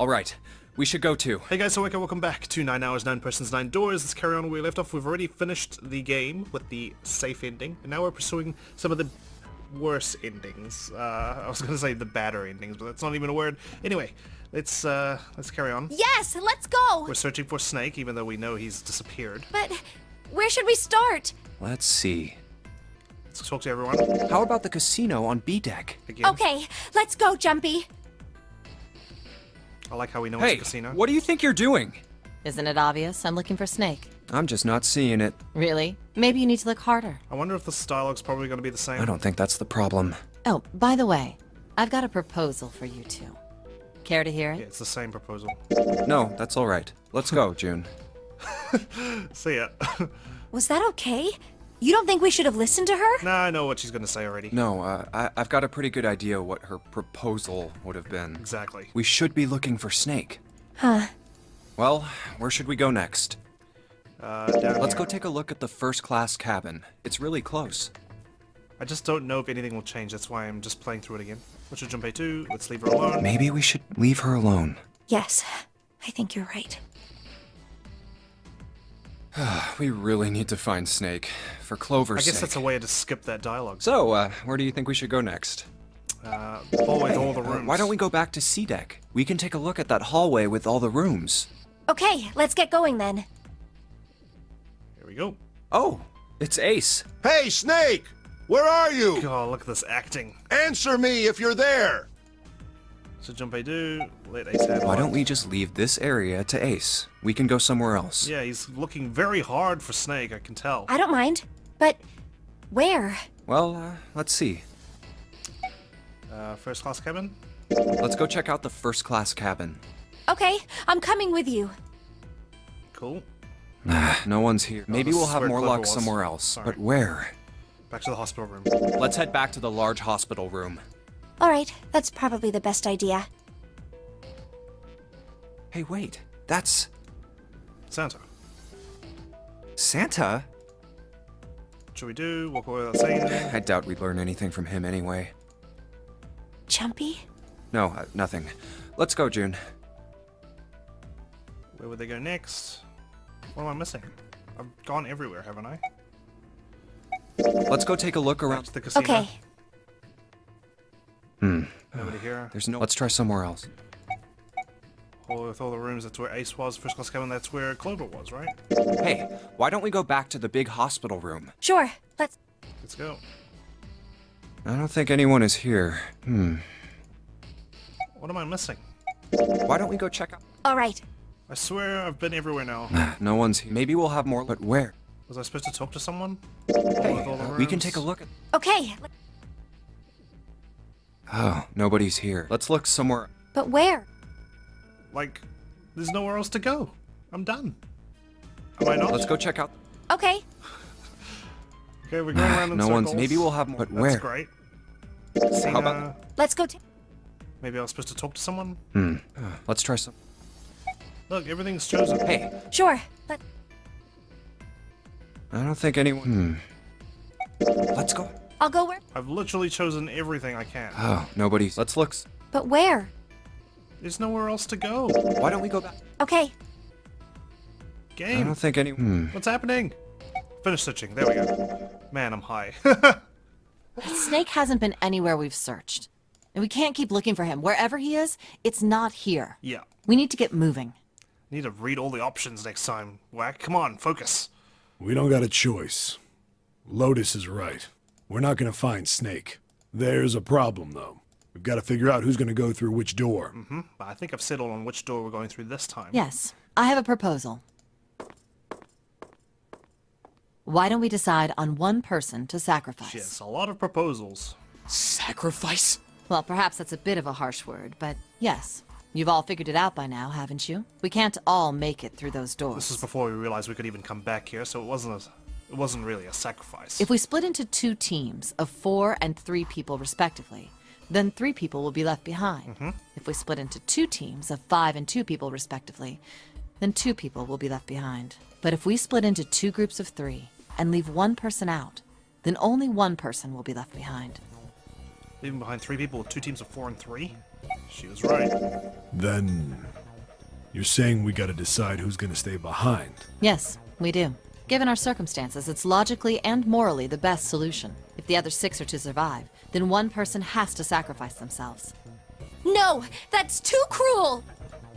Alright, we should go too. Hey guys, so welcome back to 9 Hours, 9 Persons, 9 Doors. Let's carry on where we left off. We've already finished the game with the safe ending, and now we're pursuing some of the worse endings. I was gonna say the badder endings, but that's not even a word. Anyway, let's carry on. Yes, let's go! We're searching for Snake, even though we know he's disappeared. But where should we start? Let's see. Let's talk to everyone. How about the casino on B deck? Again. Okay, let's go, Junpei. I like how we know Hey, it's a casino. what do you think you're doing? Isn't it obvious? I'm looking for Snake. I'm just not seeing it. Really? Maybe you need to look harder. I wonder if the dialogue's probably going to be the same. I don't think that's the problem. Oh, by the way, I've got a proposal for you two. Care to hear Yeah, it? it's the same proposal. No, that's alright. Let's go, June. See ya. Was that okay? You don't think we should have listened to her? Nah, I know what she's going to say already. No, I've got a pretty good idea what her proposal would have been. Exactly. We should be looking for Snake. Huh. Well, where should we go next? Down Let's here. go take a look at the first-class cabin. It's really close. I just don't know if anything will change. That's why I'm just playing through it again. What should Junpei do? Let's leave her alone. Maybe we should leave her alone. Yes, I think you're right. We really need to find Snake. For Clover's I guess sake. that's a way to skip that dialogue. So, where do you think we should go next? Hallway with all the rooms. Why don't we go back to C deck? We can take a look at that hallway with all the rooms. Okay, let's get going then. Here we go. Oh, it's Ace. Hey, Snake! Where are you? God, look at this acting. Answer me if you're there! So Junpei do, let Ace have Why it. don't we just leave this area to Ace? We can go somewhere else. Yeah, he's looking very hard for Snake, I can tell. I don't mind, but where? Well, let's see. First class cabin? Let's go check out the first-class cabin. Okay, I'm coming with you. Cool. No one's here. Maybe this we'll is have where more Clover luck was. somewhere else. Sorry. But where? Back to the hospital room. Let's head back to the large hospital room. Alright, that's probably the best idea. Hey, wait. That's Santa. Santa? What should we do? Walk away without saying anything? I doubt we'd learn anything from him anyway. Junpei? No, nothing. Let's go, June. Where would they go next? What am I missing? I've gone everywhere, haven't I? Let's go take a look Back around. to the casino. Okay. Nobody here. There's no... Let's try somewhere else. With all the rooms, that's where Ace was. First class cabin, that's where Clover was, right? Hey, why don't we go back to the big hospital room? Sure, let's... Let's go. I don't think anyone is here. What am I missing? Why don't we go check out... Alright. I swear I've been everywhere now. No one's here. Maybe we'll have more... But where? Was I supposed to talk to someone? Hey, With all the we can rooms? take a look at... Okay, Oh, nobody's here. Let's look somewhere... but where? Like, there's nowhere else to go. I'm done. Am I not? Let's go check out... Okay. Okay, we're going around in No circles. one's... Maybe we'll have more... But That's where? great. How about... Let's go Maybe I was supposed to talk to someone? Let's try some... Look, everything's chosen. Hey, Sure, let... I don't think anyone... Let's go. I'll go where... I've literally chosen everything I can. Oh, nobody's... Let's look... But where? There's nowhere else to go. Why don't we go back... Okay. I Game. don't think any... What's happening? Finish searching. There we go. Man, I'm high. Snake hasn't been anywhere we've searched. And we can't keep looking for him. Wherever he is, it's not here. Yeah. We need to get moving. Need to read all the options next time. Whack. Come on, focus. We don't got a choice. Lotus is right. We're not gonna find Snake. There's a problem, though. We've got to figure out who's gonna go through which door. But I think I've settled on which door we're going through this time. Yes, I have a proposal. Why don't we decide on one person to sacrifice? Yes, a lot of proposals. Sacrifice? Well, perhaps that's a bit of a harsh word, but yes. You've all figured it out by now, haven't you? We can't all make it through those doors. This is before we realized we could even come back here, so it wasn't really a sacrifice. If we split into 2 teams of 4 and 3 people respectively, then 3 people will be left behind. If we split into 2 teams of 5 and 2 people respectively, then 2 people will be left behind. But if we split into 2 groups of 3 and leave 1 person out, then only 1 person will be left behind. Leaving behind 3 people with 2 teams of 4 and 3? She was right. Then You're saying we gotta decide who's gonna stay behind. Yes, we do. Given our circumstances, it's logically and morally the best solution. If the other 6 are to survive, then one person has to sacrifice themselves. No, that's too cruel.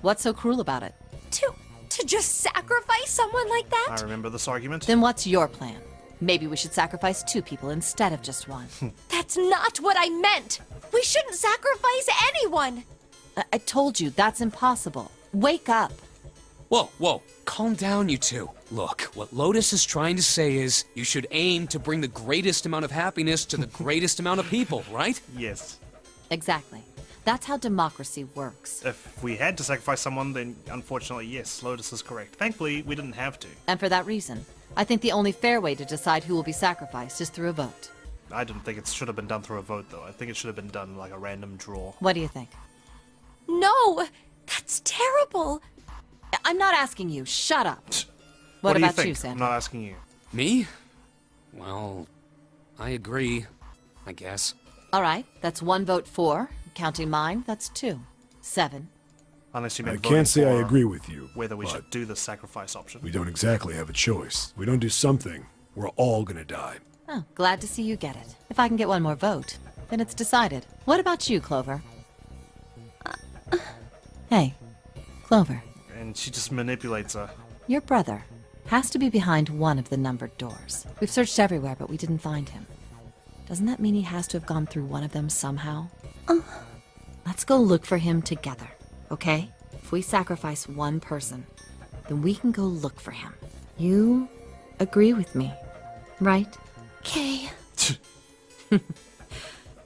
What's so cruel about it? To just sacrifice someone like I that? remember this argument. Then what's your plan? Maybe we should sacrifice 2 people instead of just 1. That's not what I meant. We shouldn't sacrifice anyone. I told you, that's impossible. Wake up. Whoa, whoa. Calm down, you two. Look, what Lotus is trying to say is you should aim to bring the greatest amount of happiness to the greatest amount of people, right? Yes. Exactly. That's how democracy works. If we had to sacrifice someone, then unfortunately, yes, Lotus is correct. Thankfully, we didn't have to. And for that reason, I think the only fair way to decide who will be sacrificed is through a vote. I didn't think it should have been done through a vote, though. I think it should have been done like a random draw. What do you think? No, that's terrible. I'm not asking you. Shut up. What do you about think? you, I'm Sandra? not asking you. Me? Well, I agree, I guess. All right, that's 1 vote for. Counting mine, that's 2. 7. Unless you I meant can't say I voting for agree with you. whether we but should do the sacrifice option. We don't exactly have a choice. We don't do something, we're all gonna die. Oh, glad to see you get it. If I can get 1 more vote, then it's decided. What about you, Clover? Hey, Clover, And she just manipulates her. your brother has to be behind one of the numbered doors. We've searched everywhere, but we didn't find him. Doesn't that mean he has to have gone through one of them somehow? Let's go look for him together, okay? If we sacrifice 1 person, then we can go look for him. You agree with me, right? Okay.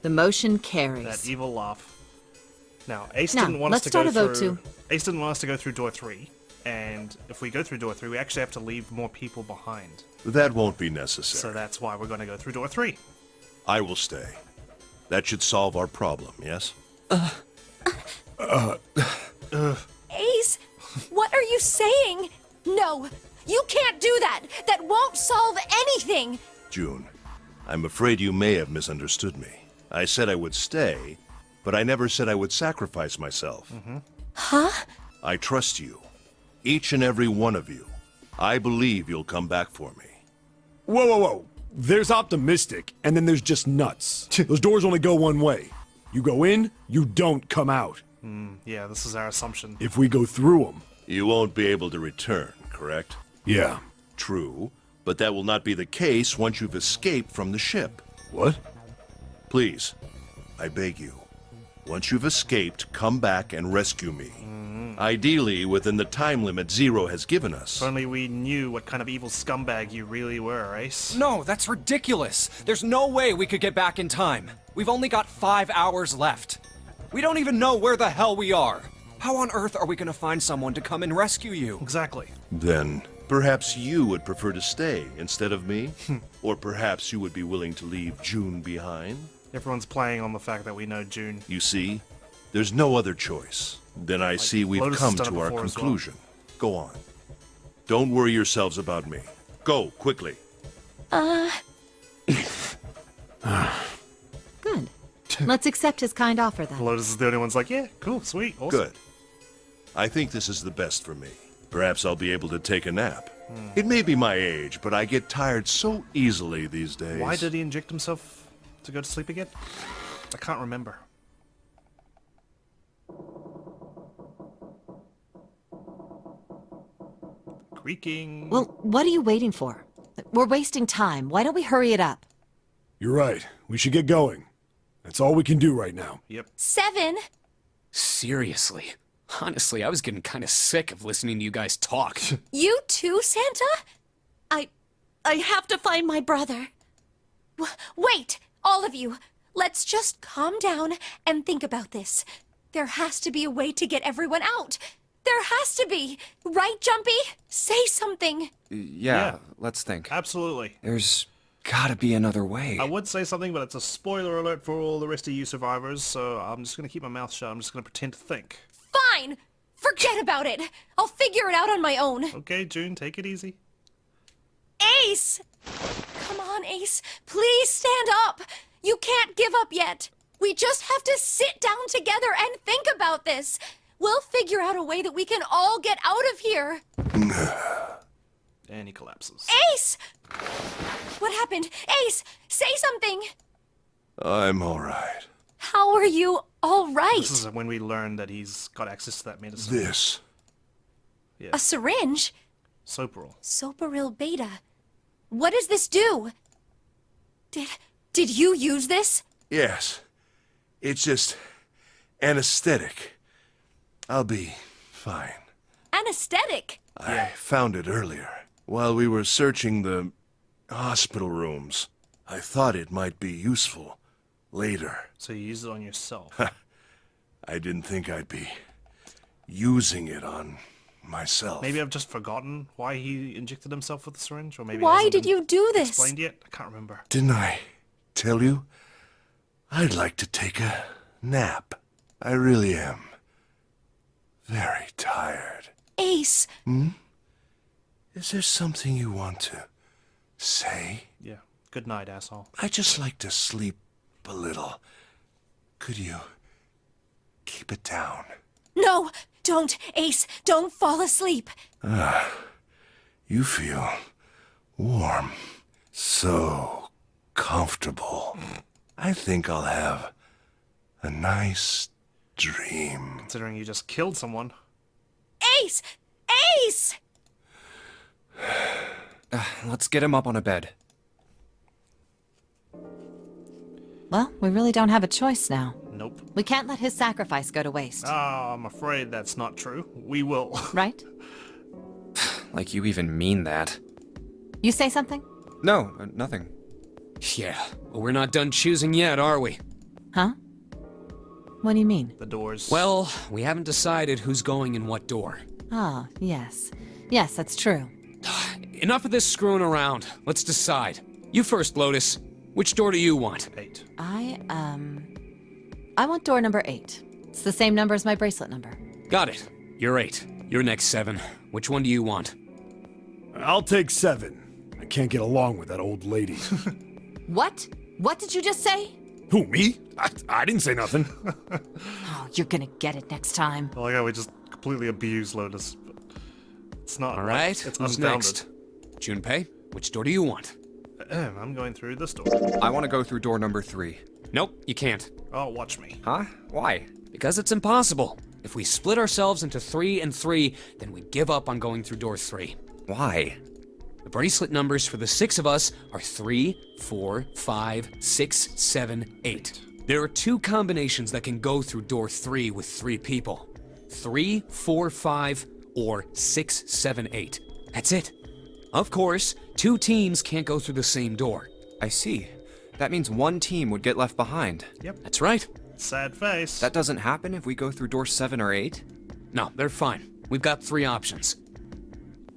The motion carries. That evil laugh. Now, Ace Now, didn't want us let's to go start a vote through. too. Ace didn't want us to go through door 3, and if we go through door 3, we actually have to leave more people behind. That won't be So necessary. that's why we're going to go through door 3. I will stay. That should solve our problem, yes? Ace, what are you saying? No, you can't do that. That won't solve anything. June, I'm afraid you may have misunderstood me. I said I would stay, but I never said I would sacrifice myself. Huh? I trust you. Each and every one of you. I believe you'll come back for me. Whoa, whoa, whoa. There's optimistic, and then there's just nuts. Those doors only go one way. You go in, you don't come out. Yeah, this is our assumption. If we go through them. You won't be able to return, correct? Yeah. True, but that will not be the case once you've escaped from the ship. What? Please, I beg you. Once you've escaped, come back and rescue me. Ideally, within the time limit Zero has given us. If only we knew what kind of evil scumbag you really were, Ace. No, that's ridiculous. There's no way we could get back in time. We've only got 5 hours left. We don't even know where the hell we are. How on earth are we gonna find someone to come and rescue you? Exactly. Then, perhaps you would prefer to stay instead of me? Or perhaps you would be willing to leave June behind? Everyone's playing on the fact that we know June. You see, there's no other choice. Then I see we've Lotus come has done to it our before as well. conclusion. Go on. Don't worry yourselves about me. Go, quickly. Good. Let's accept his kind offer then. Lotus is the only one's like, yeah, cool, sweet, awesome. Good. I think this is the best for me. Perhaps I'll be able to take a nap. It may be my age, but I get tired so easily these days. Why did he inject himself to go to sleep again? I can't remember. Creaking. Well, what are you waiting for? We're wasting time. Why don't we hurry it up? You're right. We should get going. That's all we can do right now. Yep. 7. Seriously. Honestly, I was getting kind of sick of listening to you guys talk. You too, Santa? I have to find my brother. Wait, all of you. Let's just calm down and think about this. There has to be a way to get everyone out. There has to be. Right, Junpei? Say something. Yeah, let's think. Absolutely. There's gotta be another way. I would say something, but it's a spoiler alert for all the rest of you survivors, so I'm just gonna keep my mouth shut. I'm just gonna pretend to think. Fine. Forget about it. I'll figure it out on my own. Okay, June, take it easy. Ace! Come on, Ace. Please stand up. You can't give up yet. We just have to sit down together and think about this. We'll figure out a way that we can all get out of here. And he collapses. Ace! What happened? Ace, say something! I'm all right. How are you all right? This is when we learn that he's got access to that medicine. This. A syringe? Sopril. Soparil beta. What does this do? Did you use this? Yes. It's just anesthetic. I'll be fine. Anesthetic. I found it earlier. While we were searching the hospital rooms, I thought it might be useful later. So you use it on yourself. I didn't think I'd be using it on myself. Maybe I've just forgotten why he injected himself with the syringe, or maybe it Why hasn't did been you do this? explained yet? I can't remember. Didn't I tell you? I'd like to take a nap. I really am. Very tired. Ace. Is there something you want to say? Yeah. Good night, asshole. I just like to sleep a little. Could you keep it down? No, don't, Ace. Don't fall asleep. You feel warm. So comfortable. I think I'll have a nice dream. Considering you just killed someone. Ace! Ace! Let's get him up on a bed. Well, we really don't have a choice now. Nope. We can't let his sacrifice go to waste, I'm afraid that's not true. We will. right? Like you even mean that. You say something? No, nothing. Yeah, but we're not done choosing yet, are we? Huh? What do you mean? The doors. Well, we haven't decided who's going in what door. Ah, yes. Yes, that's true. Enough of this screwing around. Let's decide. You first, Lotus. Which door do you want? 8. I want door number 8. It's the same number as my bracelet number. Got it. You're 8. You're next 7. Which one do you want? I'll take 7. I can't get along with that old lady. What? What did you just say? Who, me? I didn't say nothing. Oh, you're gonna get it next time. I like how we just completely abuse Lotus. But it's not. All right. It's Who's unfounded. next? Junpei, which door do you want? I'm going through this door. I want to go through door number 3. Nope, you can't. Oh, watch me. Huh? Why? Because it's impossible. If we split ourselves into 3 and 3, then we give up on going through door 3. Why? The bracelet numbers for the 6 of us are 3, 4, 5, 6, 7, 8. There are 2 combinations that can go through door 3 with 3 people. 3, 4, 5, or 6, 7, 8. That's it. Of course, 2 teams can't go through the same door. I see. That means one team would get left behind. Yep. That's right. Sad face. That doesn't happen if we go through door 7 or 8? No, they're fine. We've got 3 options.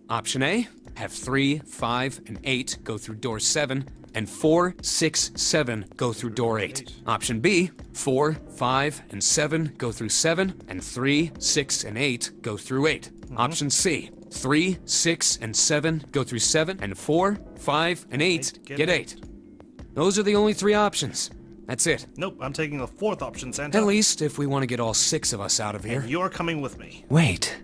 Option A, have 3, 5, and 8 go through door 7, and 4, 6, 7 go through door 8. Option B, 4, 5, and 7 go through 7, and 3, 6, and 8 go through 8. Option C, 3, 6, and 7 go through 7, and 4, 5, and 8 get 8. Those are the only 3 options. That's it. Nope, I'm taking the 4th option, Santa. At least if we want to get all 6 of us out of here. And you're coming with me. Wait.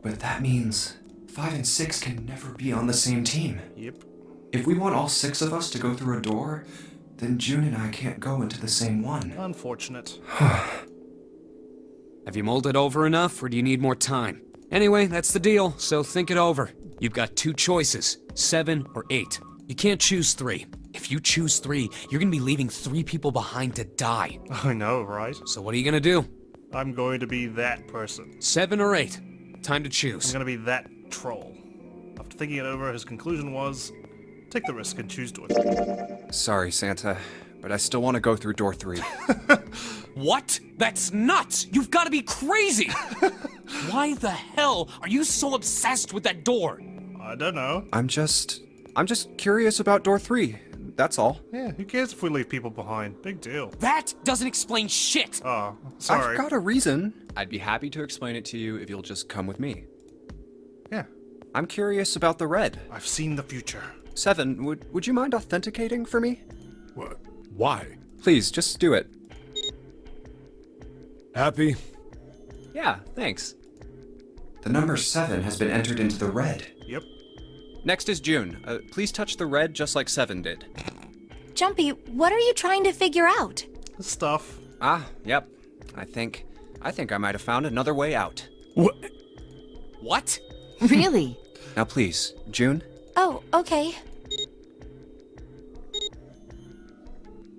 But that means 5 and 6 can never be on the same team. Yep. If we want all 6 of us to go through a door, then June and I can't go into the same one. Unfortunate. Have you mulled it over enough, or do you need more time? Anyway, that's the deal, so think it over. You've got 2 choices, 7 or 8. You can't choose 3. If you choose 3, you're gonna be leaving 3 people behind to die. I know, right? So what are you gonna do? I'm going to be that person. 7 or 8? Time to I'm choose. going to be that troll. After thinking it over, his conclusion was, take the risk and choose door 3. Sorry, Santa, but I still want to go through door 3. What? That's nuts! You've gotta be crazy! Why the hell are you so obsessed with that door? I don't know. I'm just curious about door 3. That's all. Yeah, who cares if we leave people behind? Big deal. That doesn't explain shit! Oh, sorry. I've got a reason. I'd be happy to explain it to you if you'll just come with me. Yeah, I'm curious about the red. I've seen the future. 7, would you mind authenticating for me? What? Why? Please, just do it. Happy? Yeah, thanks. The number 7 has been entered into the red. Yep. Next is June. Please touch the red just like 7 did. Junpei, what are you trying to figure out? Stuff. Ah, yep. I think I might have found another way out. What? What? Really? Now please, June. Oh, okay.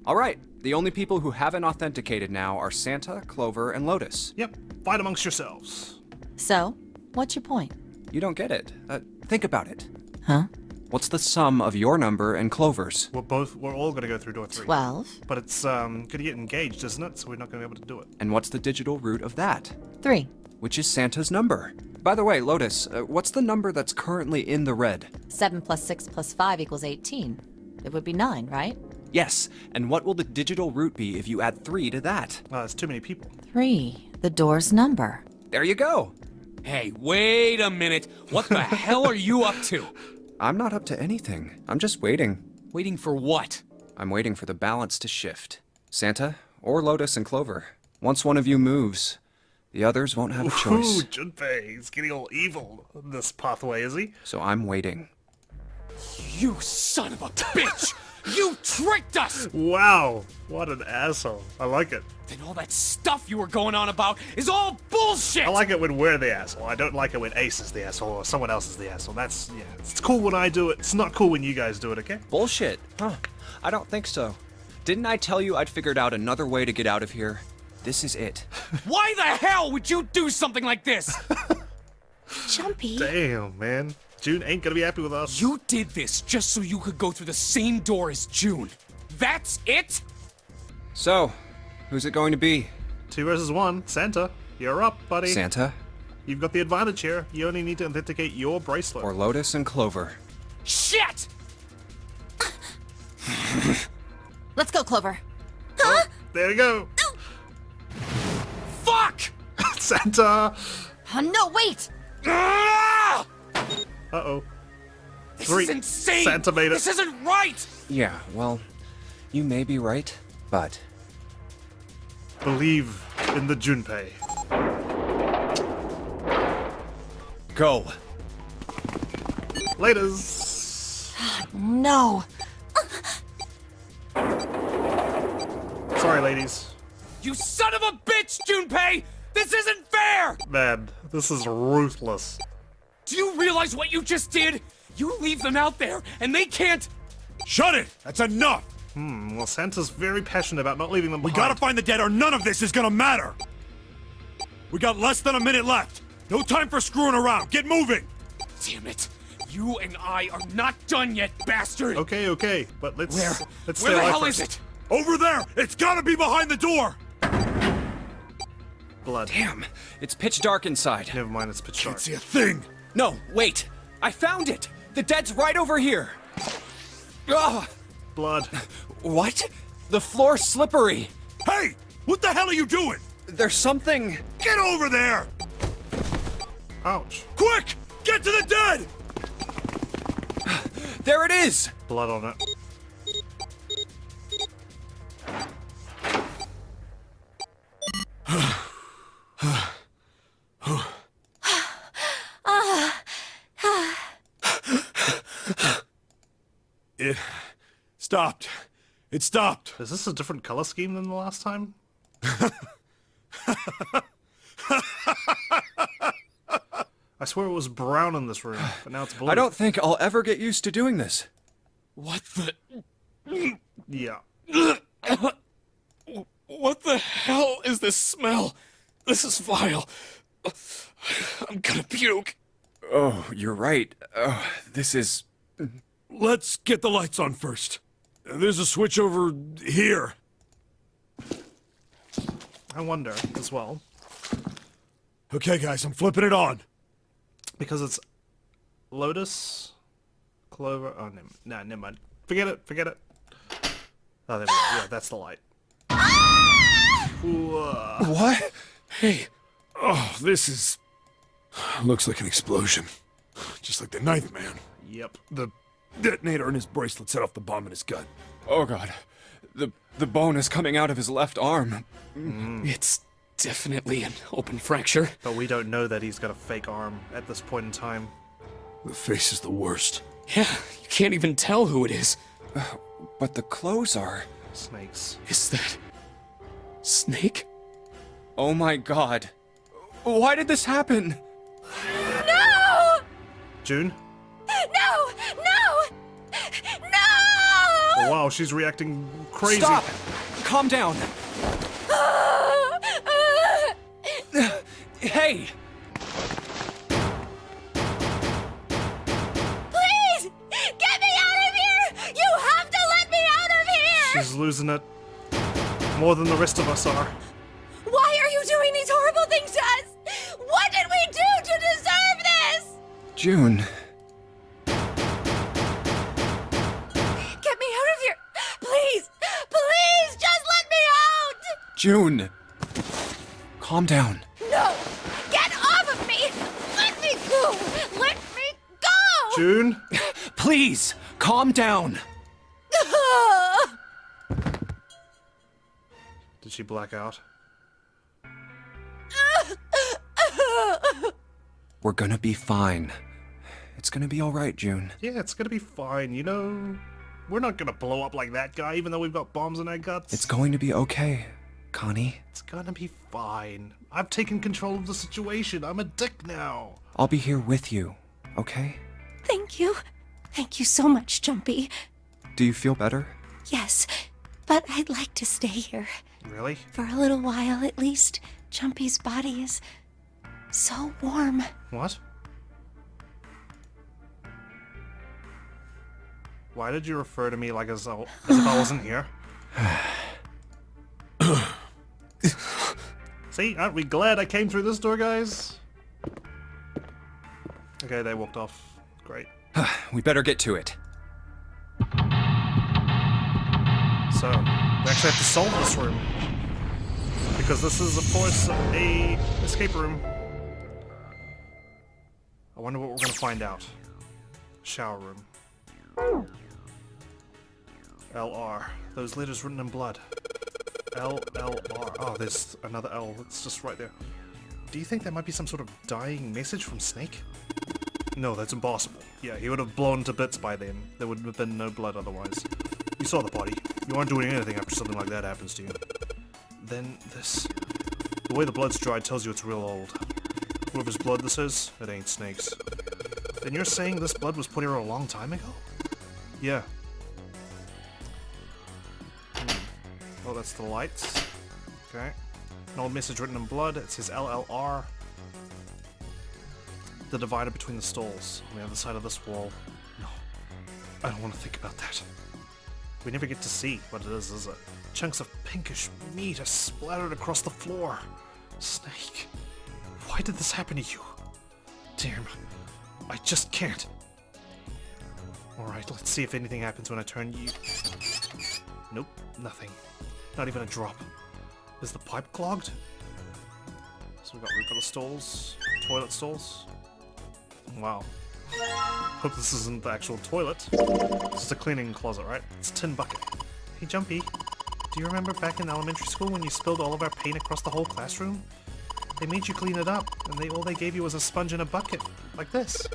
All right, the only people who haven't authenticated now are Santa, Clover, and Lotus. Yep. Fight amongst yourselves. So, what's your point? You don't get it. Think about it. Huh? What's the sum of your number and Clover's? We're all gonna go through door 3. 12. But it's gonna get engaged, isn't it? So we're not gonna be able to do it. And what's the digital root of that? 3. Which is Santa's number. By the way, Lotus, what's the number that's currently in the red? 7 plus 6 plus 5 equals 18. It would be 9, right? Yes, and what will the digital root be if you add 3 to that? There's too many people. 3. The door's number. There you go. Hey, wait a minute. What the hell are you up to? I'm not up to anything. I'm just waiting. Waiting for what? I'm waiting for the balance to shift. Santa, or Lotus and Clover. Once one of you moves, the others won't have a choice. Ooh, Junpei, he's getting all evil in this pathway, is he? So I'm waiting. You son of a bitch! You tricked us! Wow, what an asshole. I like it. Then all that stuff you were going on about is all bullshit! I like it when we're the asshole. I don't like it when Ace is the asshole or someone else is the asshole. That's, yeah, it's cool when I do it. It's not cool when you guys do it, okay? Bullshit. Huh. I don't think so. Didn't I tell you I'd figured out another way to get out of here? This is it. Why the hell would you do something like this? Junpei. Damn, man. June ain't gonna be happy with us. You did this just so you could go through the same door as June. That's it? So, who's it going to be? 2 versus 1. Santa, you're up, buddy. Santa You've got the advantage here. You only need to authenticate your bracelet. or Lotus and Clover? Shit! Let's go, Clover. There you go. Fuck! Santa! No, wait! Ah! Uh-oh. This 3. is insane! Santa made it. This isn't right! Yeah, well, you may be right, but Believe in the Junpei. go. Laters. No. Sorry, ladies. You son of a bitch, Junpei! This isn't fair! Man, this is ruthless. Do you realize what you just did? You leave them out there, and they can't... Shut it! That's enough! Well, Santa's very passionate about not leaving them We behind. gotta find the dead or none of this is gonna matter! We got less than a minute left! No time for screwing around! Get moving! Damn it. You and I are not done yet, bastard! Okay, but let's stay Where the alive hell first. is it? Over there! It's gotta be behind the door! Blood. Damn, it's pitch dark inside. Never mind, it's pitch dark. Can't see a thing! No, wait. I found it. The dead's right over here. Ugh. Blood. What? The floor's slippery. Hey! What the hell are you doing? There's something. Get over there! Ouch. Quick! Get to the dead! There it is. Blood on it. It stopped. It stopped. Is this a different color scheme than the last time? I swear it was brown in this room, but now it's blue. I don't think I'll ever get used to doing this. What the... Yeah. What the hell is this smell? This is vile. I'm gonna puke. Oh, you're right. Oh, this is... Let's get the lights on first. There's a switch over here. I wonder as well. Okay, guys, I'm flipping it on. Because it's Lotus, Clover. Oh, no, never mind. Forget it. Oh, there we go. Yeah, that's the light. Whoa. What? Hey. Oh, this is... Looks like an explosion. Just like the Ninth Man. Yep. The detonator in his bracelet set off the bomb in his gut. Oh, God. The bone is coming out of his left arm. It's definitely an open fracture. But we don't know that he's got a fake arm at this point in time. The face is the worst. Yeah, you can't even tell who it is. But the clothes are... Snakes. Is that... Snake? Oh my god. Why did this happen? No! June? No! No! No! Oh, wow, she's reacting crazy. Stop! Calm down. Hey! Please! Get me out of here! You have to let me out of here! She's losing it more than the rest of us are. Why are you doing these horrible things to us? What did we do to deserve this? June. Get me out of here! Please! Please! Just let me out! June. Calm down. No! Get off of me! Let me go! Let me go! June? Please, calm down. Did she black out? We're gonna be fine. It's gonna be alright, June. Yeah, it's gonna be fine, you know? We're not gonna blow up like that guy, even though we've got bombs in our guts. It's going to be okay, Connie. It's gonna be fine. I've taken control of the situation. I'm a dick now. I'll be here with you, okay? Thank you. Thank you so much, Junpei. Do you feel better? Yes, but I'd like to stay here. Really? For a little while, at least. Junpei's body is so warm. What? Why did you refer to me like as if I wasn't here? See, aren't we glad I came through this door, guys? Okay, they walked off. Great. We better get to it. So, we actually have to solve this room. Because this is, of course, a escape room. I wonder what we're going to find out. Shower room. LR. Those letters written in blood. LLR. Oh, there's another L. It's just right there. Do you think that might be some sort of dying message from Snake? No, that's impossible. Yeah, he would have blown to bits by then. There would have been no blood otherwise. You saw the body. You aren't doing anything after something like that happens to you. Then this... The way the blood's dried tells you it's real old. Whoever's blood this is, it ain't Snake's. Then you're saying this blood was put here a long time ago? Yeah. Oh, that's the lights. Okay. An old message written in blood. It says LLR. The divider between the stalls on the other side of this wall. No. I don't want to think about that. We never get to see what it is it? Chunks of pinkish meat are splattered across the floor. Snake, why did this happen to you? Damn, I just can't. Alright, let's see if anything happens when I turn you... Nope, nothing. Not even a drop. Is the pipe clogged? So we've got the stalls, toilet stalls. Wow. Hope this isn't the actual toilet. This is a cleaning closet, right? It's a tin bucket. Hey, Junpei, do you remember back in elementary school when you spilled all of our paint across the whole classroom? They made you clean it up, and all they gave you was a sponge and a bucket, like this.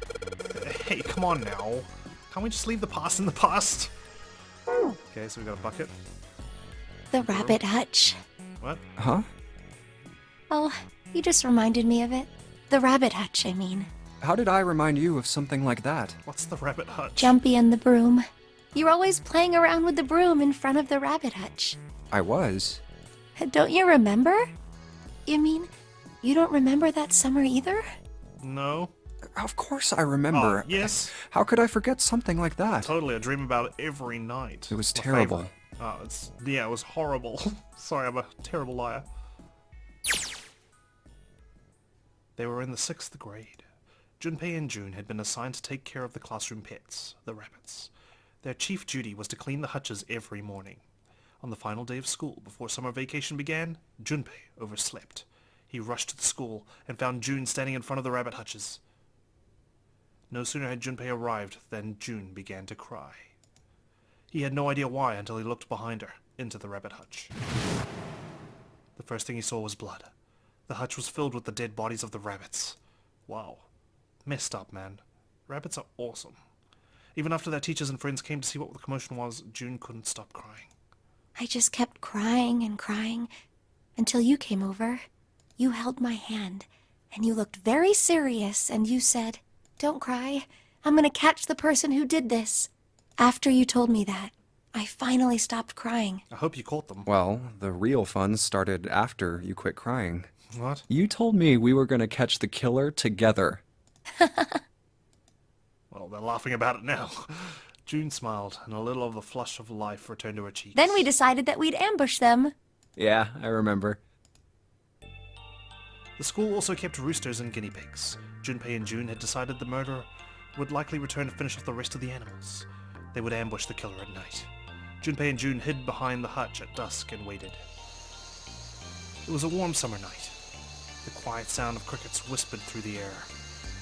Hey, come on now. Can't we just leave the past in the past? Okay, so we got a bucket. The rabbit hutch. What? Huh? Oh, you just reminded me of it. The rabbit hutch, I mean. How did I remind you of something like that? What's the rabbit hutch? Junpei and the broom. You're always playing around with the broom in front of the rabbit hutch. I was. Don't you remember? You mean, you don't remember that summer either? No. Of course I remember. Oh, yes. How could I forget something like that? Totally, I dream about it every night. It was My terrible. favorite. Oh, it was horrible. Sorry, I'm a terrible liar. They were in the 6th grade. Junpei and June had been assigned to take care of the classroom pets, the rabbits. Their chief duty was to clean the hutches every morning. On the final day of school, before summer vacation began, Junpei overslept. He rushed to the school and found June standing in front of the rabbit hutches. No sooner had Junpei arrived than June began to cry. He had no idea why until he looked behind her, into the rabbit hutch. The first thing he saw was blood. The hutch was filled with the dead bodies of the rabbits. Wow. Messed up, man. Rabbits are awesome. Even after their teachers and friends came to see what the commotion was, June couldn't stop crying. I just kept crying and crying until you came over. You held my hand, and you looked very serious, and you said, "Don't cry. I'm gonna catch the person who did this." After you told me that, I finally stopped crying. I hope you caught them. Well, the real fun started after you quit crying. What? You told me we were gonna catch the killer together. Well, they're laughing about it now. June smiled, and a little of the flush of life returned to her cheeks. Then we decided that we'd ambush them. Yeah, I remember. The school also kept roosters and guinea pigs. Junpei and June had decided the murderer would likely return to finish off the rest of the animals. They would ambush the killer at night. Junpei and June hid behind the hutch at dusk and waited. It was a warm summer night. The quiet sound of crickets whispered through the air.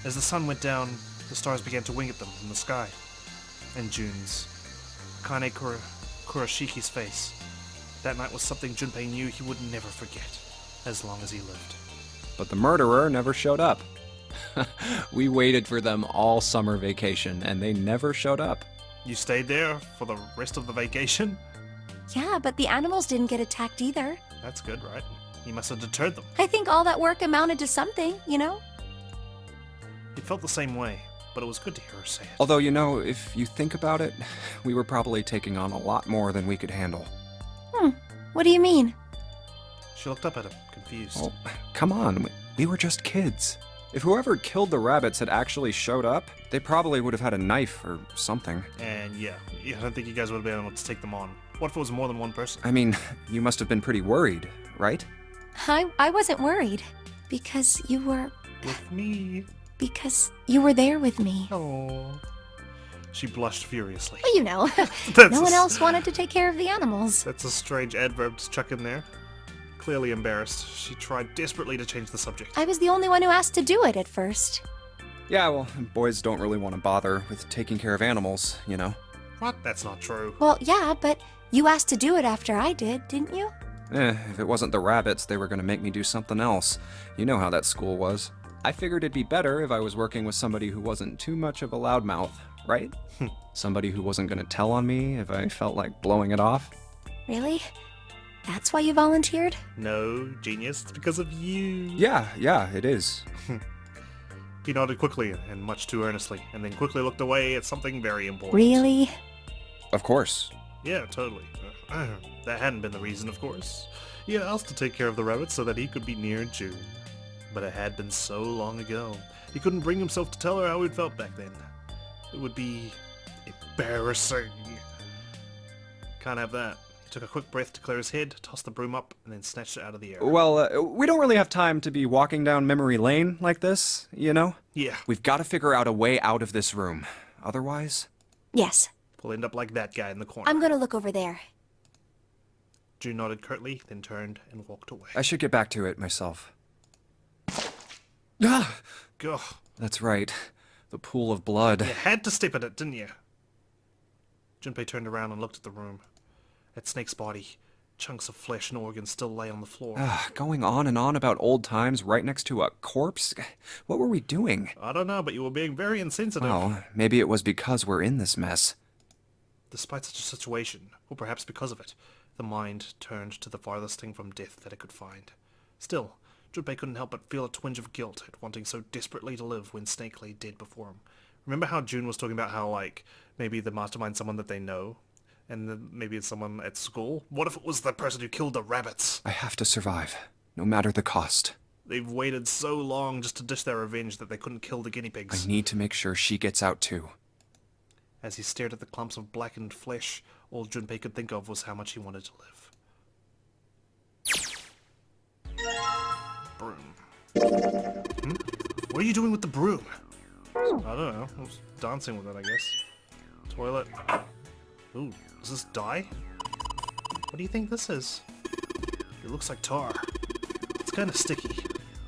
As the sun went down, the stars began to wing at them in the sky. And June's, Kane Kuroshiki's face. That night was something Junpei knew he would never forget, as long as he lived. But the murderer never showed up. We waited for them all summer vacation, and they never showed up. You stayed there for the rest of the vacation? Yeah, but the animals didn't get attacked either. That's good, right? You must have deterred them. I think all that work amounted to something, you know? It felt the same way, but it was good to hear her say it. Although, you know, if you think about it, we were probably taking on a lot more than we could handle. What do you mean? She looked up at him, confused. Oh, come on, we were just kids. If whoever killed the rabbits had actually showed up, they probably would have had a knife or something. And yeah, I don't think you guys would have been able to take them on. What if it was more than one person? I mean, you must have been pretty worried, right? I wasn't worried. Because you were... With me. Because you were there with me. Oh. She blushed furiously. Well, you know, That's no one else wanted to take care of the animals. That's a strange adverb to chuck in there. Clearly embarrassed, she tried desperately to change the subject. I was the only one who asked to do it at first. Yeah, well, boys don't really want to bother with taking care of animals, you know? What? That's not true. Well, yeah, but you asked to do it after I did, didn't you? If it wasn't the rabbits, they were going to make me do something else. You know how that school was. I figured it'd be better if I was working with somebody who wasn't too much of a loudmouth, right? Somebody who wasn't going to tell on me if I felt like blowing it off. Really? That's why you volunteered? No, genius, it's because of you. Yeah, it is. He nodded quickly and much too earnestly, and then quickly looked away at something very important. Really? Of course. Yeah, totally. That hadn't been the reason, of course. He asked to take care of the rabbits so that he could be near June. But it had been so long ago. He couldn't bring himself to tell her how he'd felt back then. It would be embarrassing. Can't have that. He took a quick breath to clear his head, tossed the broom up, and then snatched it out of the air. Well, we don't really have time to be walking down memory lane like this, you know? Yeah, We've got to figure out a way out of this room. Otherwise... Yes. we'll end up like that guy in the corner. I'm gonna look over there. June nodded curtly, then turned and walked away. I should get back to it myself. Ah! Ugh, That's right. The pool of blood. you had to step at it, didn't you? Junpei turned around and looked at the room. At Snake's body, chunks of flesh and organs still lay on the floor. Going on and on about old times right next to a corpse? What were we doing? I don't know, but you were being very insensitive. Well, maybe it was because we're in this mess. Despite such a situation, or perhaps because of it, the mind turned to the farthest thing from death that it could find. Still, Junpei couldn't help but feel a twinge of guilt at wanting so desperately to live when Snake lay dead before him. Remember how June was talking about how, like, maybe the mastermind's someone that they know? And then maybe it's someone at school? What if it was the person who killed the rabbits? I have to survive, no matter the cost. They've waited so long just to dish their revenge that they couldn't kill the guinea pigs. I need to make sure she gets out too. As he stared at the clumps of blackened flesh, all Junpei could think of was how much he wanted to live. Broom. What are you doing with the broom? I don't know. I was dancing with it, I guess. Toilet. Ooh, is this dye? What do you think this is? It looks like tar. It's kind of sticky.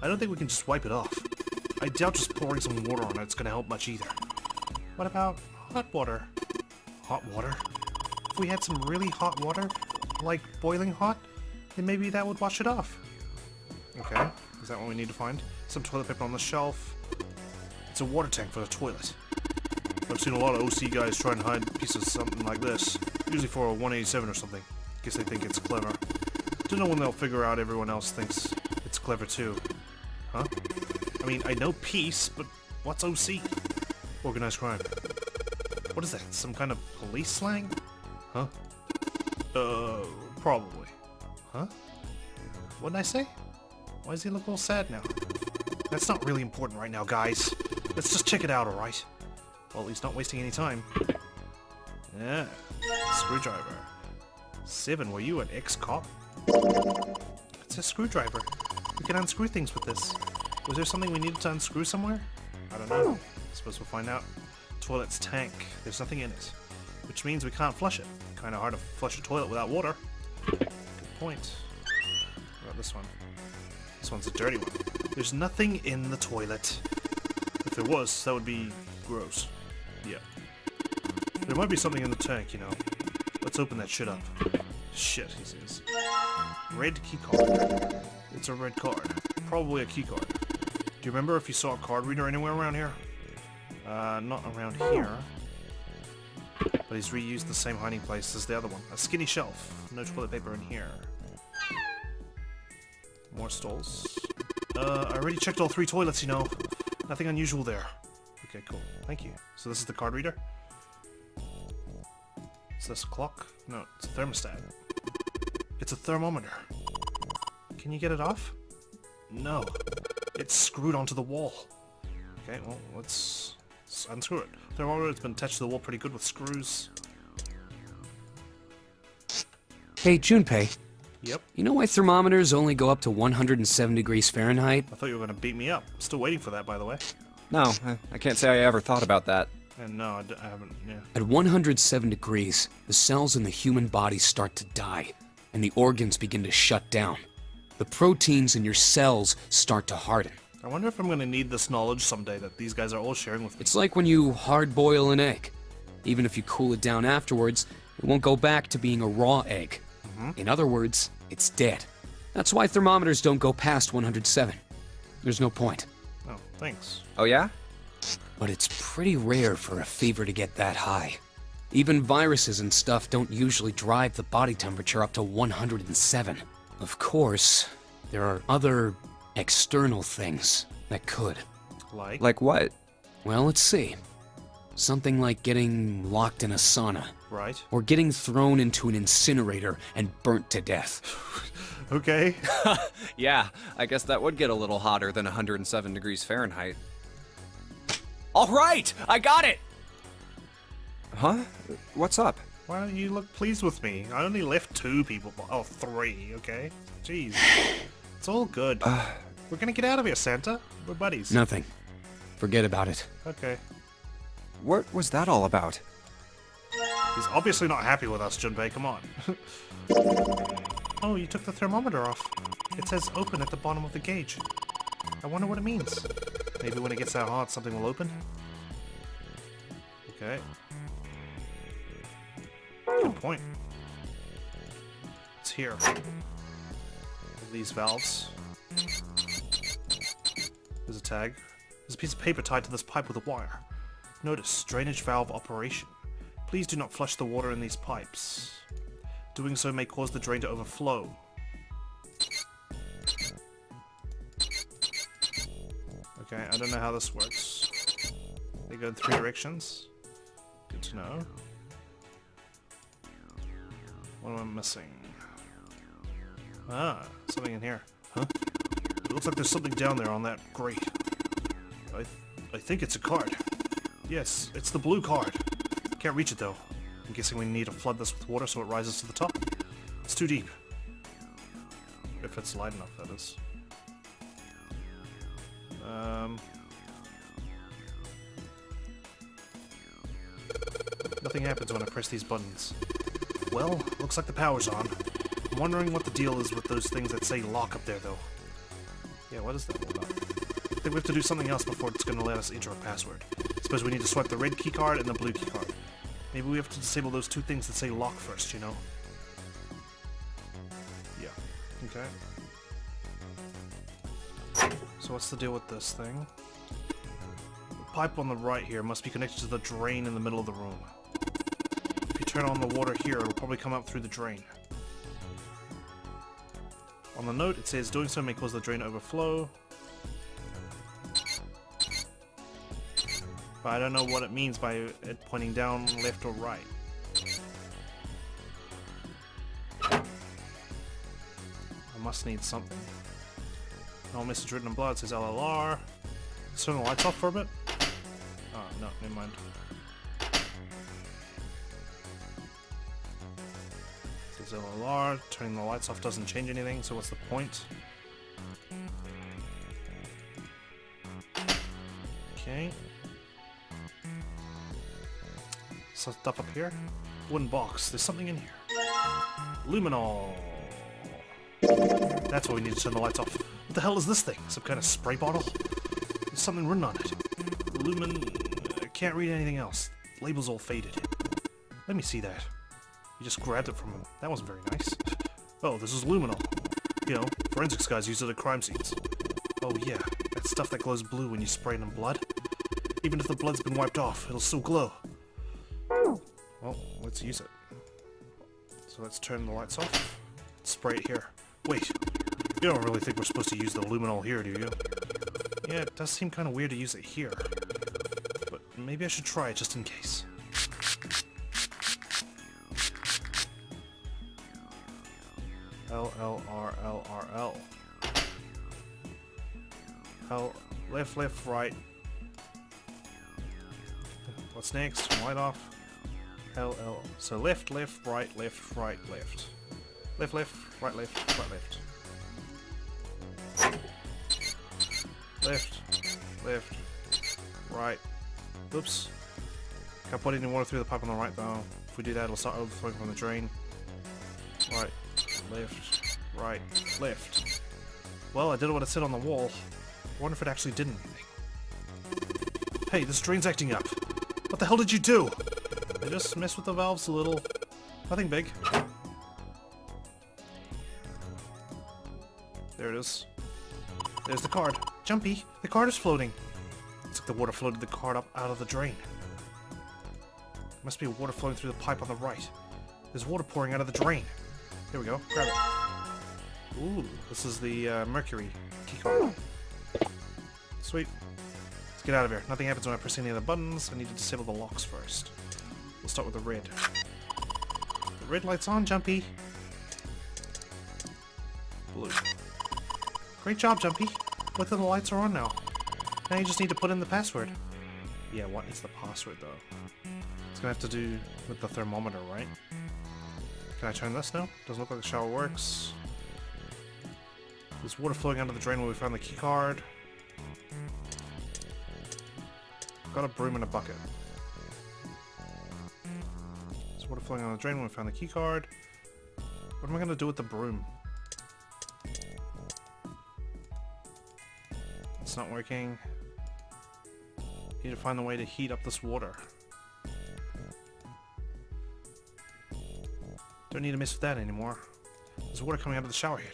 I don't think we can just wipe it off. I doubt just pouring some water on it's gonna help much either. What about hot water? Hot water? If we had some really hot water, like boiling hot, then maybe that would wash it off. Okay. Is that what we need to find? Some toilet paper on the shelf. It's a water tank for the toilet. I've seen a lot of OC guys try and hide pieces of something like this. Usually for a 187 or something. Guess they think it's clever. Don't know when they'll figure out everyone else thinks it's clever too. Huh? I mean, I know peace, but what's OC? Organized crime. What is that? Some kind of police slang? Huh? Probably. Huh? What did I say? Why does he look all sad now? That's not really important right now, guys. Let's just check it out, alright? Well, he's not wasting any time. Yeah. Screwdriver. 7, were you an ex-cop? It's a screwdriver. We can unscrew things with this. Was there something we needed to unscrew somewhere? I don't know. I suppose we'll find out. Toilet's tank. There's nothing in it. Which means we can't flush it. Kinda hard to flush a toilet without water. Good point. What about this one? This one's a dirty one. There's nothing in the toilet. If there was, that would be gross. Yeah. There might be something in the tank, you know. Let's open that shit up. Shit, he says. Red keycard. It's a red card. Probably a keycard. Do you remember if you saw a card reader anywhere around here? Not around here. But he's reused the same hiding place as the other one. A skinny shelf. No toilet paper in here. More stalls. I already checked all 3 toilets, you know. Nothing unusual there. Okay, cool. Thank you. So this is the card reader? Is this a clock? No, it's a thermostat. It's a thermometer. Can you get it off? No. It's screwed onto the wall. Okay, well, let's unscrew it. Thermometer has been attached to the wall pretty good with screws. Hey, Junpei. Yep. You know why thermometers only go up to 107 degrees Fahrenheit? I thought you were going to beat me up. I'm still waiting for that, by the way. No, I can't say I ever thought about that. And no, I haven't, yeah. At 107 degrees, the cells in the human body start to die, and the organs begin to shut down. The proteins in your cells start to harden. I wonder if I'm going to need this knowledge someday that these guys are all sharing with me. It's like when you hard-boil an egg. Even if you cool it down afterwards, it won't go back to being a raw egg. In other words, it's dead. That's why thermometers don't go past 107. There's no point. Oh, thanks. Oh yeah? But it's pretty rare for a fever to get that high. Even viruses and stuff don't usually drive the body temperature up to 107. Of course, there are other external things that could. Like? Like what? Well, let's see. Something like getting locked in a sauna. Right. Or getting thrown into an incinerator and burnt to death. Okay. Yeah, I guess that would get a little hotter than 107 degrees Fahrenheit. All right, I got it! Huh? What's up? Why don't you look pleased with me? I only left 2 people. Oh, 3, okay? Jeez. It's all good. We're gonna get out of here, Santa. We're buddies. Nothing. Forget about it. Okay. What was that all about? He's obviously not happy with us, Junpei. Come on. Oh, you took the thermometer off. It says open at the bottom of the gauge. I wonder what it means. Maybe when it gets that hot, something will open? Okay. Good point. It's here. These valves. There's a tag. There's a piece of paper tied to this pipe with a wire. Notice, drainage valve operation. Please do not flush the water in these pipes. Doing so may cause the drain to overflow. Okay, I don't know how this works. They go in 3 directions. Good to know. What am I missing? Ah, something in here. Huh? It looks like there's something down there on that grate. I think it's a card. Yes, it's the blue card. Can't reach it though. I'm guessing we need to flood this with water so it rises to the top. It's too deep. If it's light enough, that is. Nothing happens when I press these buttons. Well, looks like the power's on. I'm wondering what the deal is with those things that say lock up there, though. Yeah, what is that all about? I think we have to do something else before it's going to let us enter a password. Suppose we need to swipe the red keycard and the blue keycard. Maybe we have to disable those 2 things that say lock first, you know? Yeah. Okay. So what's the deal with this thing? The pipe on the right here must be connected to the drain in the middle of the room. If you turn on the water here, it'll probably come up through the drain. On the note, it says doing so may cause the drain to overflow. But I don't know what it means by it pointing down, left, or right. I must need something. No message written in blood, it says LLR. Let's turn the lights off for a bit. Oh, no, never mind. It says LLR. Turning the lights off doesn't change anything, so what's the point? Okay. Stuff up here. Wooden box. There's something in here. Luminol. That's why we need to turn the lights off. What the hell is this thing? Some kind of spray bottle? There's something written on it. Lumen... I can't read anything else. Label's all faded. Let me see that. You just grabbed it from him. That wasn't very nice. Oh, this is luminol. You know, forensics guys use it at crime scenes. Oh yeah, that stuff that glows blue when you spray it in blood. Even if the blood's been wiped off, it'll still glow. Well, let's use it. So let's turn the lights off. Spray it here. Wait, you don't really think we're supposed to use the luminol here, do you? Yeah, it does seem kind of weird to use it here. But maybe I should try it just in case. L. L, left, left, right. What's next? Light off. L. So left, left, right, left, right, left. Left, left, right, left, right, left. Left, left, right. Oops. Can't put any water through the pipe on the right though. If we do that, it'll start overflowing from the drain. Right, left, right, left. Well, I did what it said on the wall. I wonder if it actually did anything. Hey, this drain's acting up. What the hell did you do? I just messed with the valves a little. Nothing big. There it is. There's the card. Jumpy, the card is floating. It's like the water floated the card up out of the drain. Must be water flowing through the pipe on the right. There's water pouring out of the drain. Here we go. Grab it. Ooh, this is the mercury keycard. Sweet. Let's get out of here. Nothing happens when I press any of the buttons. I need to disable the locks first. We'll start with the red. The red light's on, Jumpy. Blue. Great job, Jumpy. Both of the lights are on now. Now you just need to put in the password. Yeah, what is the password though? It's gonna have to do with the thermometer, right? Can I turn this now? Doesn't look like the shower works. There's water flowing out of the drain where we found the key card. Got a broom and a bucket. There's water flowing out of the drain when we found the key card. What am I gonna do with the broom? It's not working. Need to find a way to heat up this water. Don't need to mess with that anymore. There's water coming out of the shower head.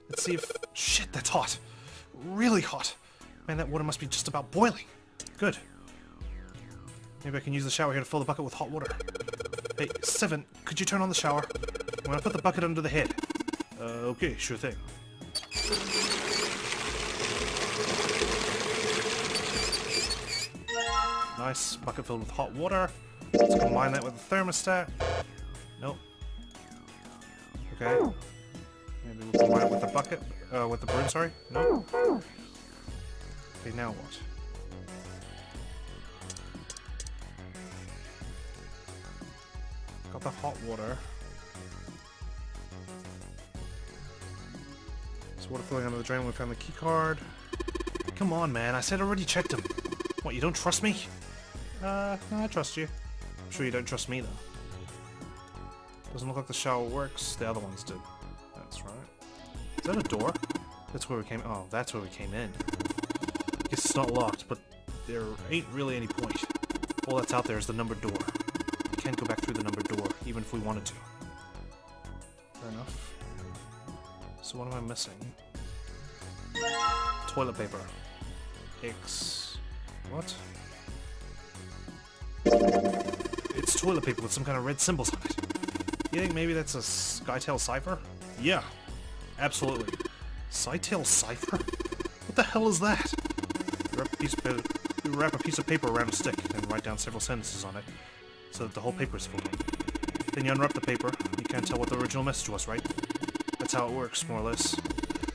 Let's see if... Shit, that's hot. Really hot. Man, that water must be just about boiling. Good. Maybe I can use the shower here to fill the bucket with hot water. Hey, Seven, could you turn on the shower? I'm gonna put the bucket under the head. Okay, sure thing. Nice, bucket filled with hot water. Let's combine that with the thermostat. Nope. Okay. Maybe we'll combine it with the bucket, with the broom, sorry. Nope. Okay, now what? Got the hot water. There's water flowing under the drain when we found the key card. Come on, man, I said I already checked them. What, you don't trust me? No, I trust you. I'm sure you don't trust me, though. Doesn't look like the shower works. The other ones did. That's right. Is that a door? That's where we came... Oh, that's where we came in. Guess it's not locked, but there ain't really any point. All that's out there is the numbered door. We can't go back through the numbered door, even if we wanted to. Fair enough. So what am I missing? toilet paper. What? It's toilet paper with some kind of red symbols on it. You think maybe that's a Skytail cipher? Yeah, absolutely. Skytail cipher? What the hell is that? You wrap a piece of paper around a stick and write down several sentences on it so that the whole paper is filled in. Then you unwrap the paper. You can't tell what the original message was, right? That's how it works, more or less.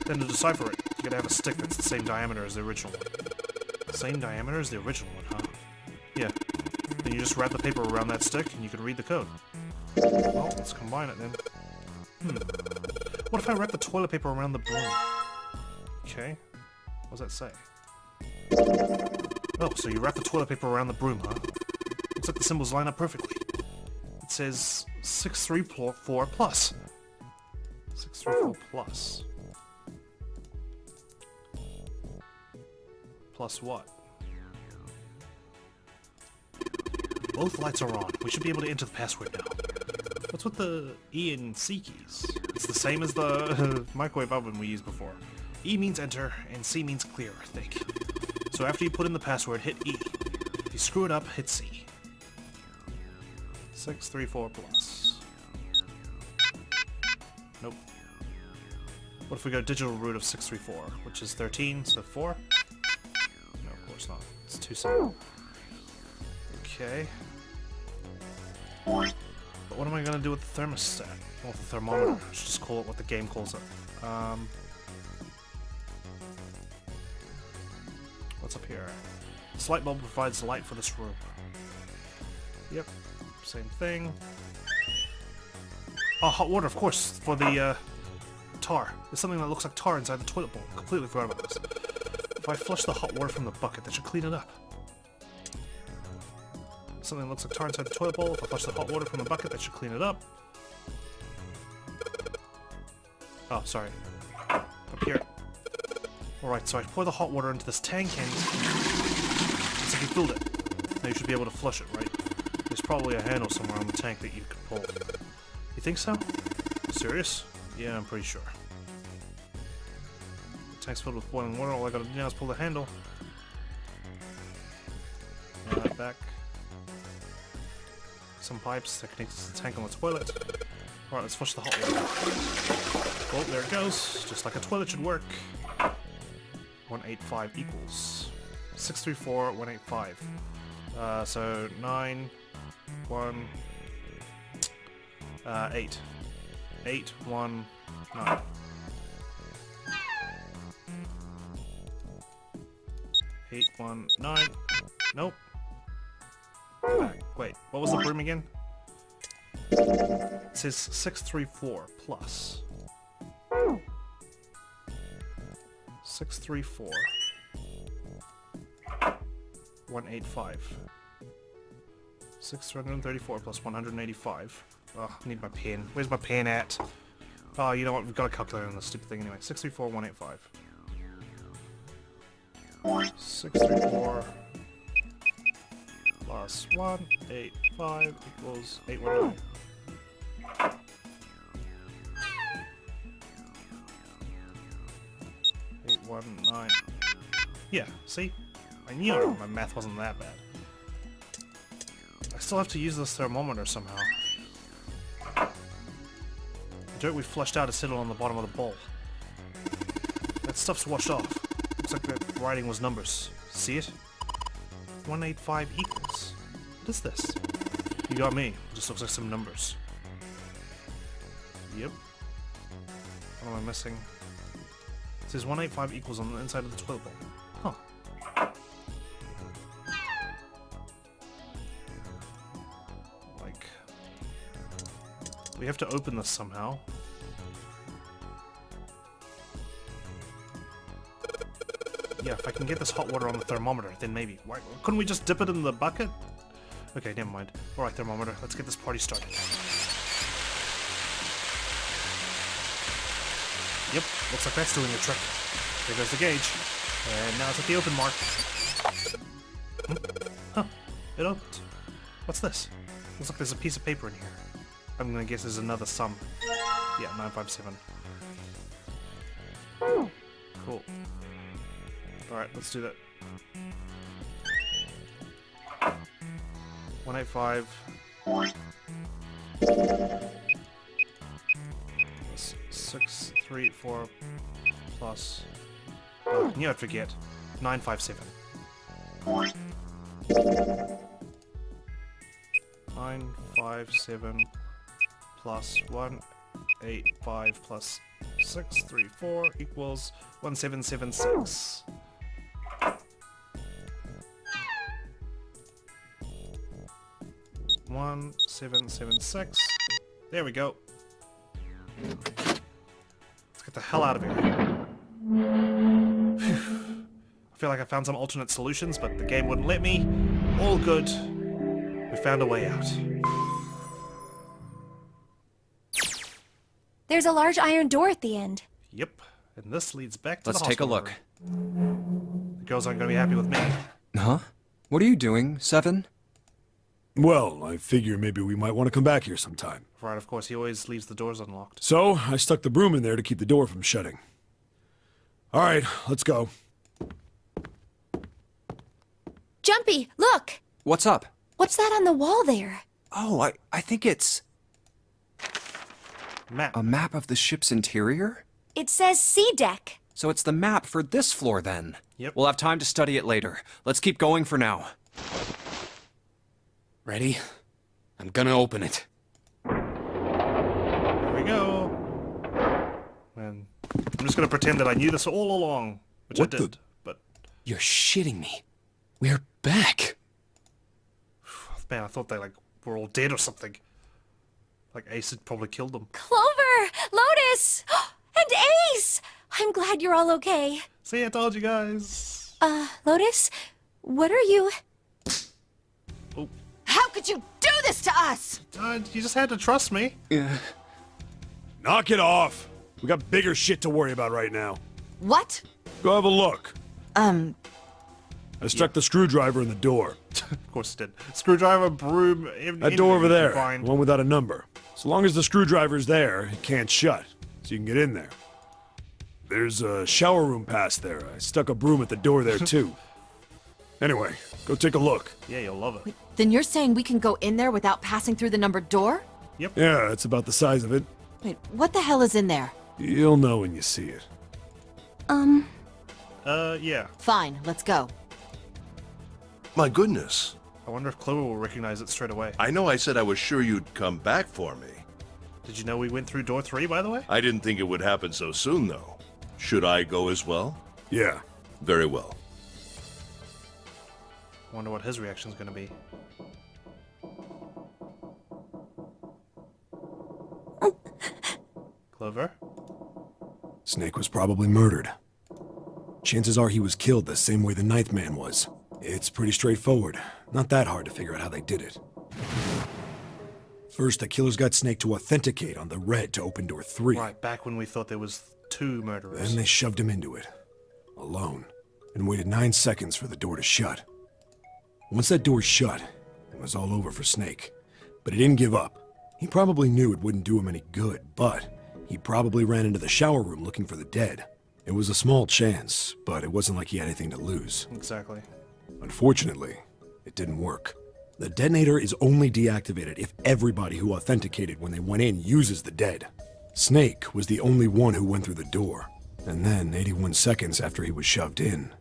Then to decipher it, you gotta have a stick that's the same diameter as the original one. Same diameter as the original one, huh? Yeah. Then you just wrap the paper around that stick and you can read the code. Well, let's combine it then. What if I wrap the toilet paper around the broom? Okay. What does that say? Oh, so you wrap the toilet paper around the broom, huh? Looks like the symbols line up perfectly. It says 634 plus. 634 plus. Plus what? Both lights are on. We should be able to enter the password now. What's with the E and C keys? It's the same as the microwave oven we used before. E means enter, and C means clear, I think. So after you put in the password, hit E. If you screw it up, hit C. 634 plus. Nope. What if we go digital root of 634, which is 13, so 4? No, of course not. It's too simple. Okay. But what am I gonna do with the thermostat? Well, the thermometer. I should just call it what the game calls it. What's up here? This light bulb provides light for this room. Yep. Same thing. Oh, hot water, of course, for the tar. There's something that looks like tar inside the toilet bowl. Completely forgot about this. If I flush the hot water from the bucket, that should clean it up. Something that looks like tar inside the toilet bowl. If I flush the hot water from the bucket, that should clean it up. Oh, sorry. Up here. Alright, so I pour the hot water into this tank and it's like you filled it. Now you should be able to flush it, right? There's probably a handle somewhere on the tank that you could pull. You think so? Serious? Yeah, I'm pretty sure. The tank's filled with boiling water. All I gotta do now is pull the handle. Now that back. Some pipes that connect to the tank on the toilet. Alright, let's flush the hot water. Oh, there it goes. Just like a toilet should work. 185 equals 634 185. So 9 1 8 8 1 9. 8 1 9. Nope. Wait, what was the broom again? It says 634 plus 634 185. 634 plus 185. Oh, I need my pen. Where's my pen at? Oh, you know what? We've got a calculator on this stupid thing anyway. 634 185. 634 plus 185 equals 819. 819. Yeah, see? I knew my math wasn't that bad. I still have to use this thermometer somehow. The dirt we flushed out is sitting on the bottom of the bowl. That stuff's washed off. Looks like that writing was numbers. See it? 185 equals. What is this? You got me. It just looks like some numbers. Yep. What am I missing? It says 185 equals on the inside of the toilet bowl. Huh. Like... we have to open this somehow. Yeah, if I can get this hot water on the thermometer, then maybe. Why couldn't we just dip it in the bucket? Okay, never mind. Alright, thermometer, let's get this party started. Yep, looks like that's doing the trick. There goes the gauge. And now it's at the open mark. Huh, it opened. What's this? Looks like there's a piece of paper in here. I'm gonna guess there's another sum. Yeah, 957. Cool. Alright, let's do that. 185. 6, 3, 4 plus. Oh, I knew I'd forget. 957. 957 plus 185 plus 634 equals 1776. One 776. There we go. Let's get the hell out of here. Phew. I feel like I found some alternate solutions, but the game wouldn't let me. All good. We found a way out. There's a large iron door at the end. Yep. And this leads back to Let's the take a hospital look. room. The girls aren't going to be happy with me. Huh? What are you doing, Seven? Well, I figure maybe we might want to come back here sometime. Right, of course, he always leaves the doors unlocked. So, I stuck the broom in there to keep the door from shutting. Alright, let's go. Junpei, look! What's up? What's that on the wall there? Oh, I think it's Map. a map of the ship's interior? It says C deck. So it's the map for this floor then. Yep. We'll have time to study it later. Let's keep going for now. Ready? I'm gonna open it. Here we go. And I'm just going to pretend that I knew this all along, which What I the- did. But, You're shitting me. We're back. man, I thought they, like, were all dead or something. Like, Ace had probably killed them. Clover! Lotus! And Ace! I'm glad you're all okay. See, I told you guys. Lotus? What are you... How could you do this to us? You just had to trust me. Knock it off! We got bigger shit to worry about right now. What? Go have a look. I stuck the screwdriver in the door. Of course it did. Screwdriver, broom, That door over there, Fine. one without a number. So long as the screwdriver's there, it can't shut, so you can get in there. There's a shower room past there. I stuck a broom at the door there too. Anyway, go take a look. Yeah, you'll love it. Then you're saying we can go in there without passing through the numbered door? Yeah, it's about the size of it. Wait, what the hell is in there? You'll know when you see it. Yeah. Fine, let's go. My goodness. I wonder if Clover will recognize it straight away. I know I said I was sure you'd come back for me. Did you know we went through door 3, by the way? I didn't think it would happen so soon, though. Should I go as well? Yeah. Very well. I wonder what his reaction's gonna be. Clover? Snake was probably murdered. Chances are he was killed the same way the Ninth Man was. It's pretty straightforward. Not that hard to figure out how they did it. First, the killers got Snake to authenticate on the red to open door 3. Right, back when we thought there was 2 murderers. Then they shoved him into it. Alone. And waited 9 seconds for the door to shut. Once that door shut, it was all over for Snake. But he didn't give up. He probably knew it wouldn't do him any good, but he probably ran into the shower room looking for the dead. It was a small chance, but it wasn't like he had anything to lose. Exactly. Unfortunately, it didn't work. The detonator is only deactivated if everybody who authenticated when they went in uses the dead. Snake was the only one who went through the door. And then, 81 seconds after he was shoved in,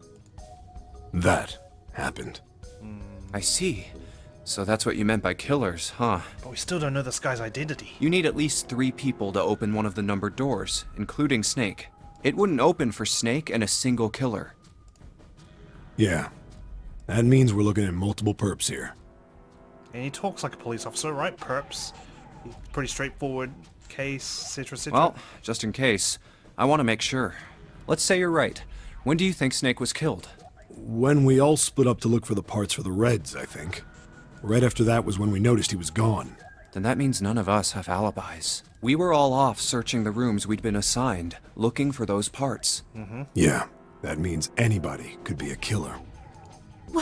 that happened. I see. So that's what you meant by killers, huh? But we still don't know this guy's identity. You need at least 3 people to open one of the numbered doors, including Snake. It wouldn't open for Snake and a single killer. Yeah. That means we're looking at multiple perps here. And he talks like a police officer, right? Perps. Pretty straightforward case, etc, etc. Well, just in case, I want to make sure. Let's say you're right. When do you think Snake was killed? When we all split up to look for the parts for the Reds, I think. Right after that was when we noticed he was gone. Then that means none of us have alibis. We were all off searching the rooms we'd been assigned, looking for those parts. Yeah, that means anybody could be a killer.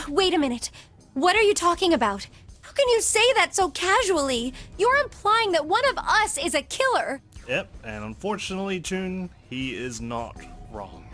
Wait a minute. What are you talking about? How can you say that so casually? You're implying that one of us is a killer. Yep, and unfortunately, June, he is not wrong.